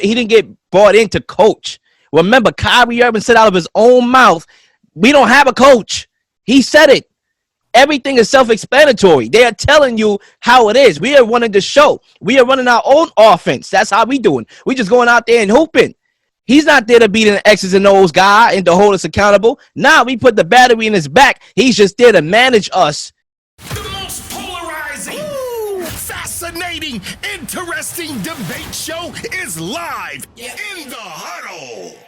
He didn't get brought in to coach. Remember, Kyrie Irving said out of his own mouth, we don't have a coach. He said it. Everything is self-explanatory. They are telling you how it is. We are running the show. We are running our own offense. That's how we doing. We just going out there and hooping. He's not there to be an X's and O's guy and to hold us accountable. Now we put the battery in his back. He's just there to manage us. The most polarizing, fascinating, interesting debate show is live in the huddle.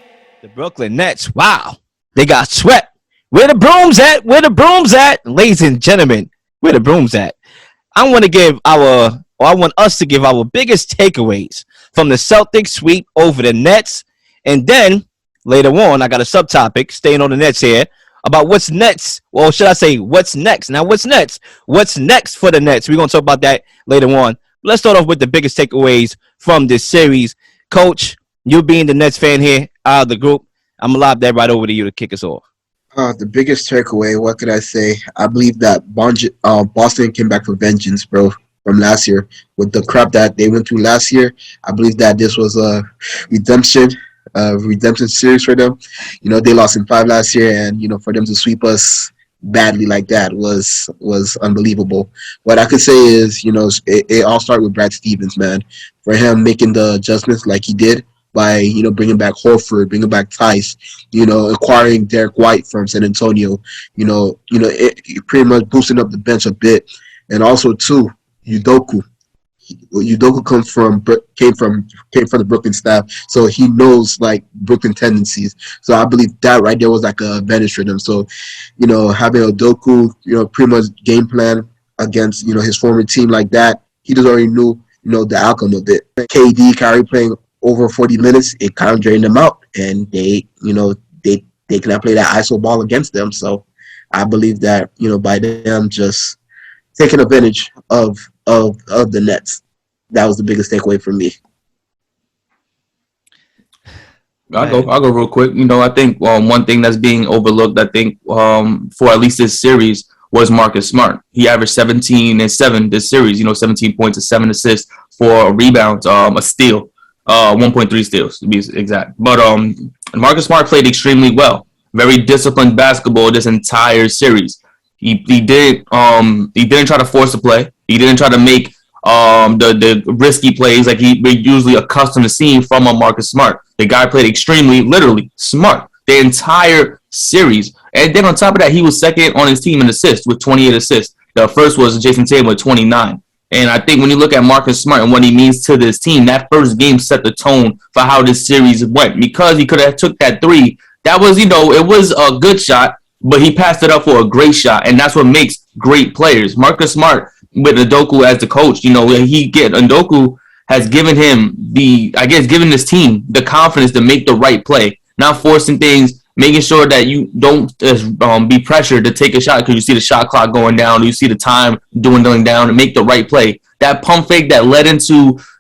The Brooklyn Nets, wow, they got swept. Where the brooms at? Where the brooms at? Ladies and gentlemen, where the brooms at? I want us to give our biggest takeaways from the Celtics sweep over the Nets. And then later on, I got a subtopic, staying on the Nets here, about what's next. Well, should I say what's next? Now, what's next? What's next for the Nets? We're going to talk about that later on. Let's start off with the biggest takeaways from this series. Coach, you being the Nets fan here out of the group, I'm going to lob that right over to you to kick us off. The biggest takeaway, what could I say? I believe that Boston came back for vengeance, bro, from last year. With the crap that they went through last year, I believe that this was a redemption series for them. You know, they lost in 5 last year, and, you know, for them to sweep us badly like that was unbelievable. What I could say is, you know, it all started with Brad Stevens, man. For him making the adjustments like he did, by, you know, bringing back Horford, bringing back Tice, you know, acquiring Derek White from San Antonio, it pretty much boosting up the bench a bit. And also, too, Udoka. Udoka came from the Brooklyn staff, so he knows, like, Brooklyn tendencies. So I believe that right there was like a advantage for them. So, you know, having Udoka, you know, pretty much game plan against, you know, his former team like that, he just already knew, you know, the outcome of it. KD, Kyrie playing over 40 minutes, it kind of drained them out, and they cannot play that ISO ball against them. So I believe that, you know, by them just taking advantage of the Nets, that was the biggest takeaway for me. I'll go real quick. You know, I think one thing that's being overlooked, I think, for at least this series was Marcus Smart. He averaged 17 and 7 this series, you know, 17 points and 7 assists, 4 rebounds, a steal. 1.3 steals to be exact. But Marcus Smart played extremely well. Very disciplined basketball this entire series. He didn't try to force a play. He didn't try to make the risky plays like we're usually accustomed to seeing from a Marcus Smart. The guy played extremely, literally smart the entire series. And then on top of that, he was second on his team in assists with 28 assists. The first was Jason Tatum with 29. And I think when you look at Marcus Smart and what he means to this team, that first game set the tone for how this series went, because he could have took that 3. That was, you know, it was a good shot, but he passed it up for a great shot, and that's what makes great players. Marcus Smart with Udoka as the coach, you know, Udoka has given him given this team the confidence to make the right play, not forcing things, making sure that you don't be pressured to take a shot because you see the shot clock going down, you see the time dwindling down, and make the right play. That pump fake that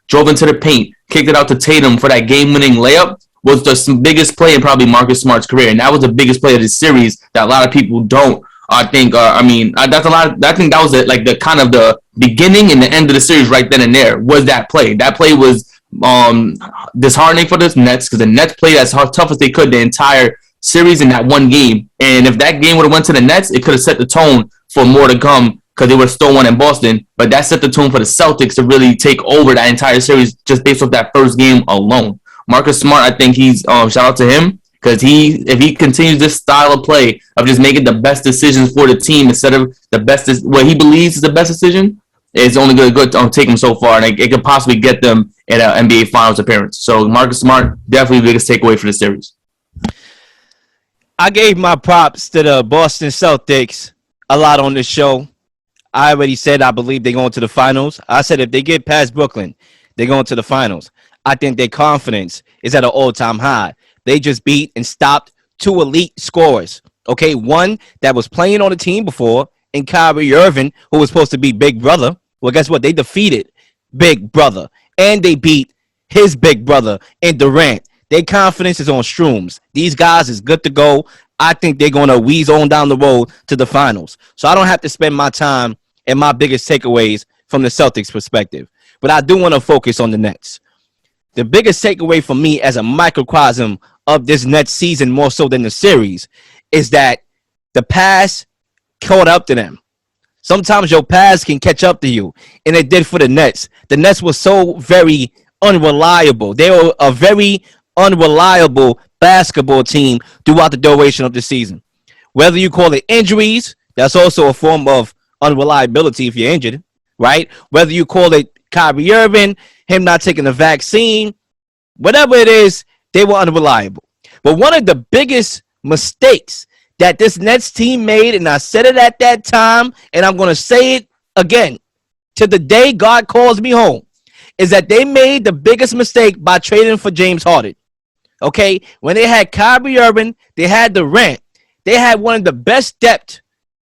drove into the paint, kicked it out to Tatum for that game-winning layup was the biggest play in probably Marcus Smart's career, and that was the biggest play of this series that a lot of people don't. I think that's a lot. I think that was like the kind of the beginning and the end of the series right then and there was that play. That play was disheartening for the Nets because the Nets played as tough as they could the entire series in that one game. And if that game would have went to the Nets, it could have set the tone for more to come because they would have still won in Boston. But that set the tone for the Celtics to really take over that entire series just based off that first game alone. Marcus Smart, I think he's shout out to him because if he continues this style of play of just making the best decisions for the team instead of what he believes is the best decision, it's only going to take him so far, and it could possibly get them in an NBA Finals appearance. So Marcus Smart, definitely the biggest takeaway for the series. I gave my props to the Boston Celtics a lot on this show. I already said I believe they're going to the finals. I said if they get past Brooklyn, they're going to the finals. I think their confidence is at an all-time high. They just beat and stopped 2 elite scorers. Okay, one that was playing on the team before, and Kyrie Irving, who was supposed to be Big Brother. Well, guess what? They defeated Big Brother, and they beat his big brother in Durant. Their confidence is on shrooms. These guys is good to go. I think they're going to wheeze on down the road to the finals. So I don't have to spend my time and my biggest takeaways from the Celtics perspective. But I do want to focus on the Nets. the biggest takeaway for me as a microcosm of this Nets season, more so than the series, is that the past caught up to them. Sometimes your past can catch up to you, and it did for the Nets. The Nets were so very unreliable. They were a very unreliable basketball team throughout the duration of the season. Whether you call it injuries, that's also a form of unreliability if you're injured, right? Whether you call it Kyrie Irving, him not taking the vaccine, whatever it is, they were unreliable. But one of the biggest mistakes that this Nets team made, and I said it at that time, and I'm going to say it again to the day God calls me home, is that they made the biggest mistake by trading for James Harden. Okay? When they had Kyrie Irving, they had Durant. They had one of the best depth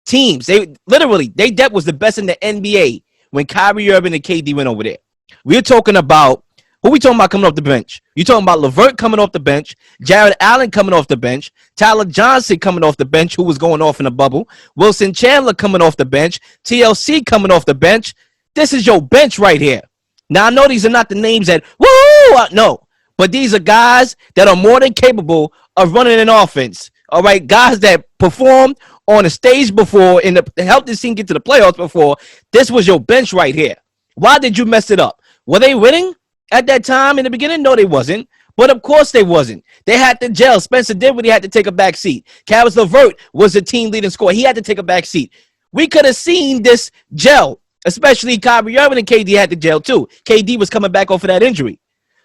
teams. Their depth was the best in the NBA when Kyrie Irving and KD went over there. We're talking about, who we talking about coming off the bench? You talking about LeVert coming off the bench, Jared Allen coming off the bench, Tyler Johnson coming off the bench, who was going off in the bubble, Wilson Chandler coming off the bench, TLC coming off the bench. This is your bench right here. Now, I know these are not the names that, no, but these are guys that are more than capable of running an offense. All right, guys that performed on the stage before and helped this team get to the playoffs before. This was your bench right here. Why did you mess it up? Were they winning at that time in the beginning? No, they wasn't. But of course they wasn't. They had to gel. Spencer Dinwiddie had to take a back seat. Caris LeVert was the team leading scorer. He had to take a back seat. We could have seen this gel, especially Kyrie Irving and KD had to gel too. KD was coming back off of that injury.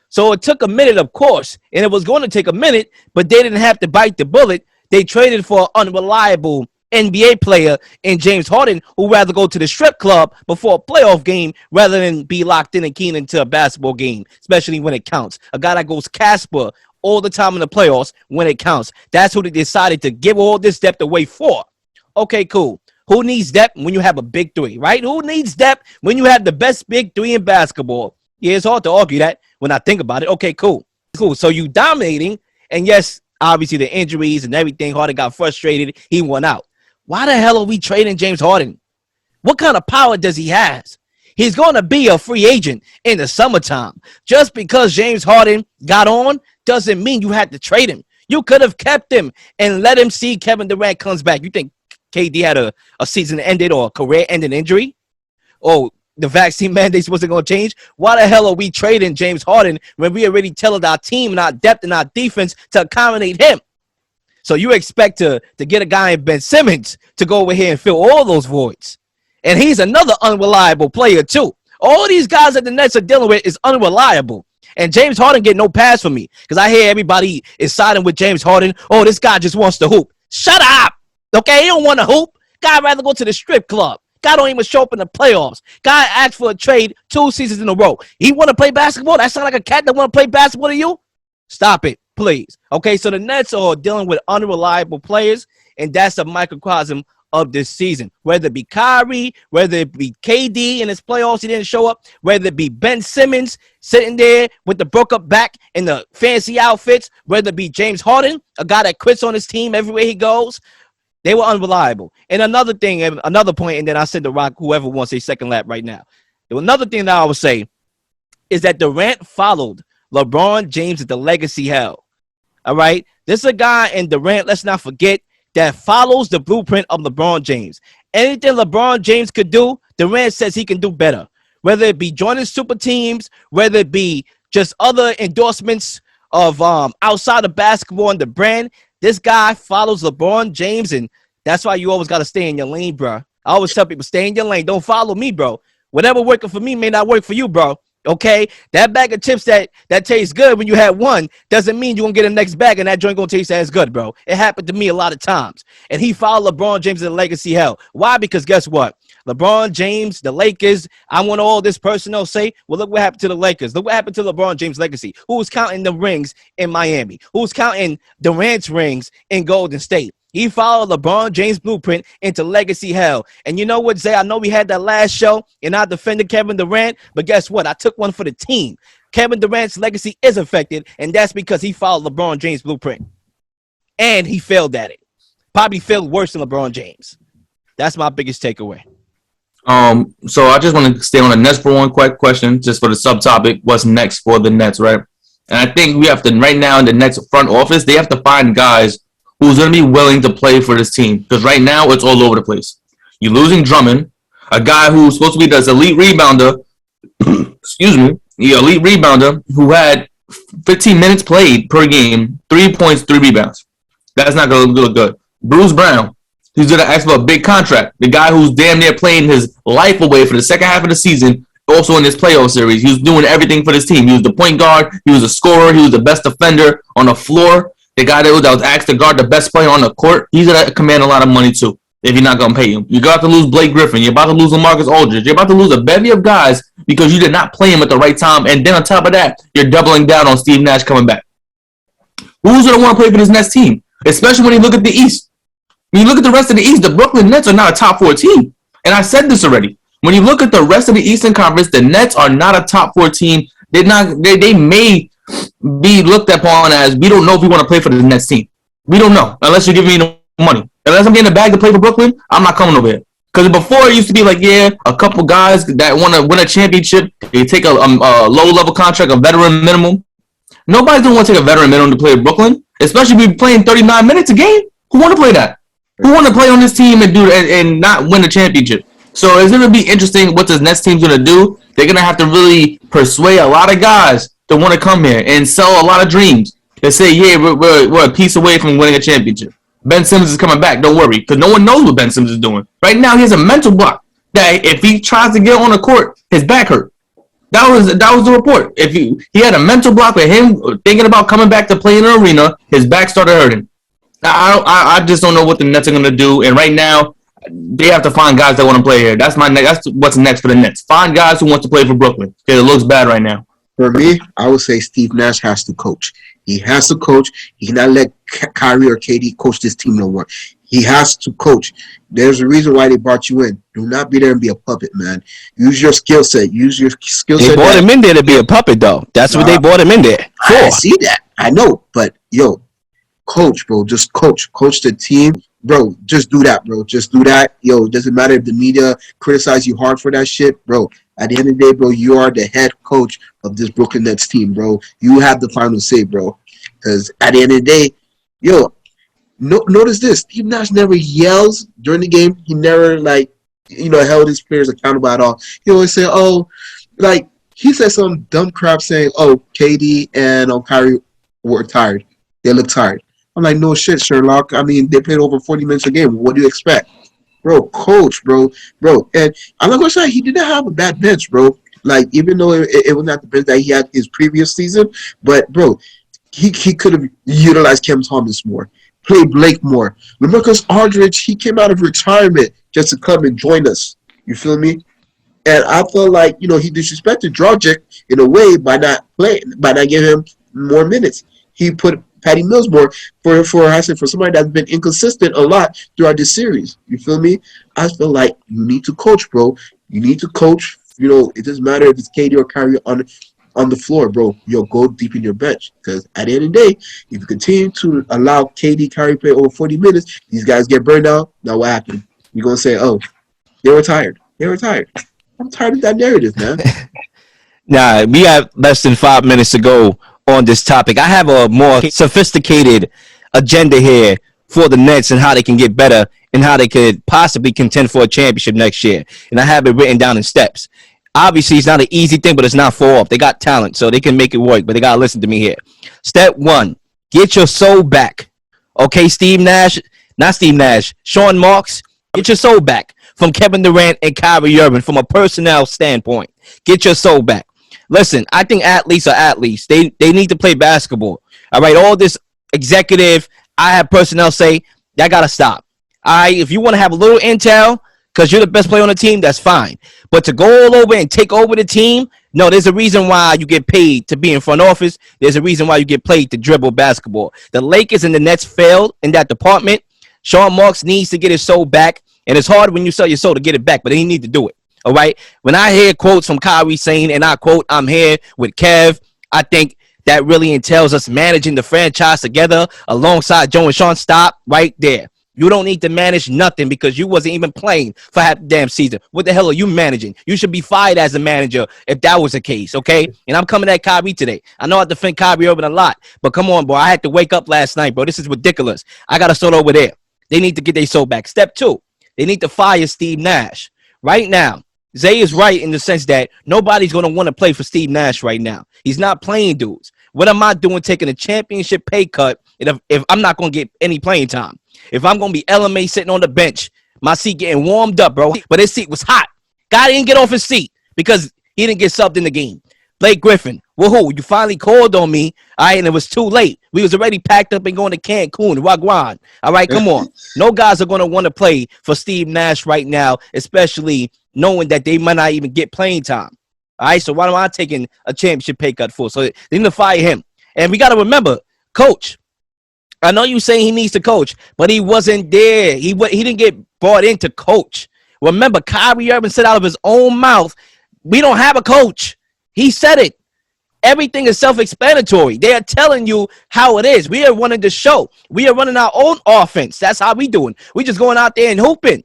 So it took a minute, of course, and it was going to take a minute, but they didn't have to bite the bullet. They traded for an unreliable NBA player in James Harden, who rather go to the strip club before a playoff game rather than be locked in and keen into a basketball game, especially when it counts. A guy that goes Casper all the time in the playoffs when it counts. That's who they decided to give all this depth away for. Okay, cool. Who needs depth when you have a big three, right? Who needs depth when you have the best big three in basketball? Yeah, it's hard to argue that when I think about it. Okay, cool. So you dominating, and yes, obviously the injuries and everything, Harden got frustrated. He won out. Why the hell are we trading James Harden? What kind of power does he have? He's going to be a free agent in the summertime. Just because James Harden got on doesn't mean you had to trade him. You could have kept him and let him see Kevin Durant comes back. You think KD had a season ended or a career-ending injury? Oh, the vaccine mandates wasn't going to change? Why the hell are we trading James Harden when we already tailored our team and our depth and our defense to accommodate him? So you expect to get a guy in Ben Simmons to go over here and fill all those voids. And he's another unreliable player too. All these guys that the Nets are dealing with is unreliable. And James Harden get no pass from me because I hear everybody is siding with James Harden. Oh, this guy just wants to hoop. Shut up. Okay, he don't want to hoop. Guy rather go to the strip club. Guy don't even show up in the playoffs. Guy asked for a trade 2 seasons in a row. He want to play basketball? That sound like a cat that want to play basketball to you? Stop it, please. Okay, so the Nets are dealing with unreliable players, and that's a microcosm of this season. Whether it be Kyrie, whether it be KD in his playoffs, he didn't show up, whether it be Ben Simmons sitting there with the broke up back and the fancy outfits, whether it be James Harden, a guy that quits on his team everywhere he goes, they were unreliable. And another thing, another point, and then I send the rock whoever wants a second lap right now. Another thing that I would say is that Durant followed LeBron James at the legacy hell. All right? This is a guy in Durant, let's not forget, that follows the blueprint of LeBron James. Anything LeBron James could do, Durant says he can do better. Whether it be joining super teams, whether it be just other endorsements of outside of basketball and the brand, this guy follows LeBron James, and that's why you always got to stay in your lane, bro. I always tell people, stay in your lane. Don't follow me, bro. Whatever working for me may not work for you, bro. Okay? That bag of chips that tastes good when you had one doesn't mean you're going to get a next bag and that joint going to taste as good, bro. It happened to me a lot of times. And he followed LeBron James in legacy hell. Why? Because guess what? LeBron James, the Lakers, I want all this personnel say, well, look what happened to the Lakers. Look what happened to LeBron James' legacy. Who's counting the rings in Miami? Who's counting Durant's rings in Golden State? He followed LeBron James' blueprint into legacy hell. And you know what, Zay? I know we had that last show, and I defended Kevin Durant, but guess what? I took one for the team. Kevin Durant's legacy is affected, and that's because he followed LeBron James' blueprint. And he failed at it. Probably failed worse than LeBron James. That's my biggest takeaway. So I just want to stay on the Nets for one quick question, just for the subtopic. What's next for the Nets, right? And I think we have to right now in the Nets front office, they have to find guys who's going to be willing to play for this team, because right now it's all over the place. You're losing Drummond, a guy who's supposed to be this elite rebounder. Excuse me, the elite rebounder who had 15 minutes played per game, 3 points, 3 rebounds. That's not going to look good. Bruce Brown, he's going to ask for a big contract. The guy who's damn near playing his life away for the second half of the season, also in this playoff series. He was doing everything for this team. He was the point guard. He was a scorer. He was the best defender on the floor. The guy that was asked to guard the best player on the court. He's going to command a lot of money too if you're not going to pay him. You're about to lose Blake Griffin. You're about to lose LaMarcus Aldridge. You're about to lose a bevy of guys because you did not play him at the right time. And then on top of that, you're doubling down on Steve Nash coming back. Who's going to want to play for this Nets team? Especially when you look at the East. When you look at the rest of the East, the Brooklyn Nets are not a top 4 team. And I said this already. When you look at the rest of the Eastern Conference, the Nets are not a top 4 team. They may be looked upon as, we don't know if we want to play for the Nets team. We don't know, unless you give me no money. Unless I'm getting a bag to play for Brooklyn, I'm not coming over here. Because before it used to be like, yeah, a couple guys that want to win a championship, they take a low-level contract, a veteran minimum. Nobody's going to want to take a veteran minimum to play for Brooklyn, especially if you're playing 39 minutes a game. Who want to play that? Who want to play on this team and not win a championship? So it's going to be interesting what this Nets team's going to do. They're going to have to really persuade a lot of guys to want to come here and sell a lot of dreams. They say, yeah, we're a piece away from winning a championship. Ben Simmons is coming back. Don't worry, because no one knows what Ben Simmons is doing. Right now, he has a mental block that if he tries to get on the court, his back hurt. That was the report. If he had a mental block with him thinking about coming back to play in an arena, his back started hurting. I just don't know what the Nets are going to do. And right now, they have to find guys that want to play here. That's what's next for the Nets. Find guys who want to play for Brooklyn. Because it looks bad right now. For me, I would say Steve Nash has to coach. He has to coach. He cannot let Kyrie or KD coach this team no more. He has to coach. There's a reason why they brought you in. Do not be there and be a puppet, man. Use your skill set. They brought him in there to be a puppet, though. That's what they brought him in there for. I see that. I know. But, yo, coach, bro. Just coach. Coach the team. Bro, just do that, bro. Just do that. Yo, it doesn't matter if the media criticize you hard for that shit, bro. At the end of the day, bro, you are the head coach of this Brooklyn Nets team, bro. You have the final say, bro. Because at the end of the day, yo, notice this. Steve Nash never yells during the game. He never, held his players accountable at all. He always say, he said some dumb crap saying, KD and Kyrie were tired. They look tired. I'm like, no shit, Sherlock. I mean, they played over 40 minutes a game. What do you expect? Bro, coach, bro. And I'm not going to say he didn't have a bad bench, bro. Like, even though it was not the bench that he had his previous season, but, bro, he could have utilized Cam Thomas more, played Blake more. LaMarcus Aldridge, he came out of retirement just to come and join us. You feel me? And I feel like, he disrespected Dragic in a way by not giving him more minutes. He put Patty Mills more for somebody that's been inconsistent a lot throughout this series. You feel me? I feel like you need to coach, bro. You need to coach. It doesn't matter if it's KD or Kyrie on the floor, bro. Go deep in your bench. Because at the end of the day, if you continue to allow KD, Kyrie play over 40 minutes, these guys get burned out. Now what happened? You're going to say, they were tired. They were tired. I'm tired of that narrative, man. Nah, we have less than 5 minutes to go on this topic. I have a more sophisticated agenda here for the Nets and how they can get better and how they could possibly contend for a championship next year. And I have it written down in steps. Obviously, it's not an easy thing, but it's not far off. They got talent, so they can make it work, but they got to listen to me here. Step 1, get your soul back. Okay, Sean Marks, get your soul back from Kevin Durant and Kyrie Irving from a personnel standpoint. Get your soul back. Listen, I think athletes are athletes. They need to play basketball. All right, all this executive, I have personnel say, that got to stop. All right, if you want to have a little intel because you're the best player on the team, that's fine. But to go all over and take over the team, no, there's a reason why you get paid to be in front office. There's a reason why you get paid to dribble basketball. The Lakers and the Nets failed in that department. Sean Marks needs to get his soul back, and it's hard when you sell your soul to get it back, but he need to do it. All right. When I hear quotes from Kyrie saying, and I quote, I'm here with Kev, I think that really entails us managing the franchise together alongside Joe and Sean. Stop right there. You don't need to manage nothing because you wasn't even playing for half the damn season. What the hell are you managing? You should be fired as a manager if that was the case, okay? And I'm coming at Kyrie today. I know I defend Kyrie Irving a lot, but come on, bro. I had to wake up last night, bro. This is ridiculous. I got to start over there. They need to get their soul back. Step 2, they need to fire Steve Nash. Right now, Zay is right in the sense that nobody's going to want to play for Steve Nash right now. He's not playing dudes. What am I doing taking a championship pay cut if I'm not going to get any playing time? If I'm going to be LMA sitting on the bench, my seat getting warmed up, bro. But his seat was hot. Guy didn't get off his seat because he didn't get subbed in the game. Blake Griffin, woohoo, you finally called on me, all right, and it was too late. We was already packed up and going to Cancun, Wagwan. All right, come on. No guys are going to want to play for Steve Nash right now, especially knowing that they might not even get playing time. All right, so why am I taking a championship pay cut for? So they need to fire him. And we got to remember, coach, I know you saying he needs to coach, but he wasn't there. He didn't get brought in to coach. Remember, Kyrie Irving said out of his own mouth, we don't have a coach. He said it. Everything is self-explanatory. They are telling you how it is. We are running the show. We are running our own offense. That's how we doing. We just going out there and hooping.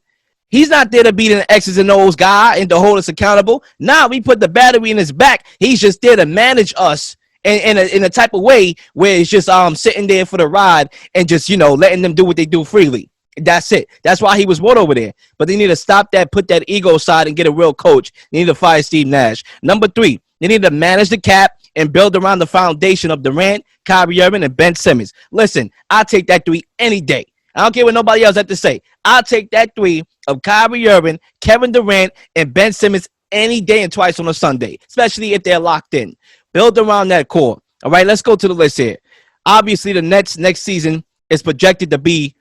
He's not there to be an X's and O's guy and to hold us accountable. Now we put the battery in his back. He's just there to manage us in a type of way where it's just sitting there for the ride and just, you know, letting them do what they do freely. That's it. That's why he was brought over there. But they need to stop that, put that ego aside, and get a real coach. They need to fire Steve Nash. Number 3, they need to manage the cap and build around the foundation of Durant, Kyrie Irving, and Ben Simmons. Listen, I'll take that 3 any day. I don't care what nobody else had to say. I'll take that 3 of Kyrie Irving, Kevin Durant, and Ben Simmons any day and twice on a Sunday, especially if they're locked in. Build around that core. All right, let's go to the list here. Obviously, the Nets next season is projected to be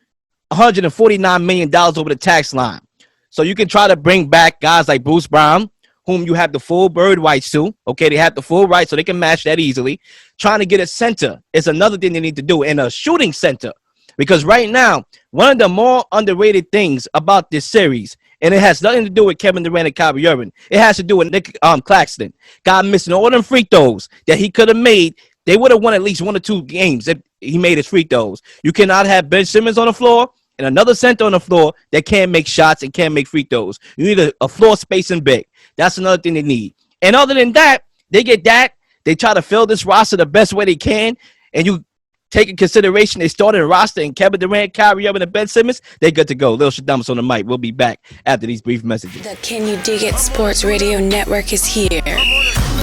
$149 million over the tax line. So you can try to bring back guys like Bruce Brown, whom you have the full bird rights to. Okay, they have the full rights, so they can match that easily. Trying to get a center is another thing they need to do, and a shooting center. Because right now, one of the more underrated things about this series, and it has nothing to do with Kevin Durant and Kyrie Irving, it has to do with Nick Claxton. Got missing all them free throws that he could have made. They would have won at least 1 or 2 games if he made his free throws. You cannot have Ben Simmons on the floor and another center on the floor that can't make shots and can't make free throws. You need a floor spacing big. That's another thing they need. And other than that, they get that. They try to fill this roster the best way they can. And you take in consideration they started a roster and Kevin Durant, Kyrie Irving, and Ben Simmons, they're good to go. Lil Shadamas on the mic. We'll be back after these brief messages. The Can You Dig It Sports Radio Network is here.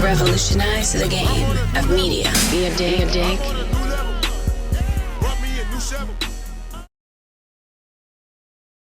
Revolutionize the game of media. Be a dig.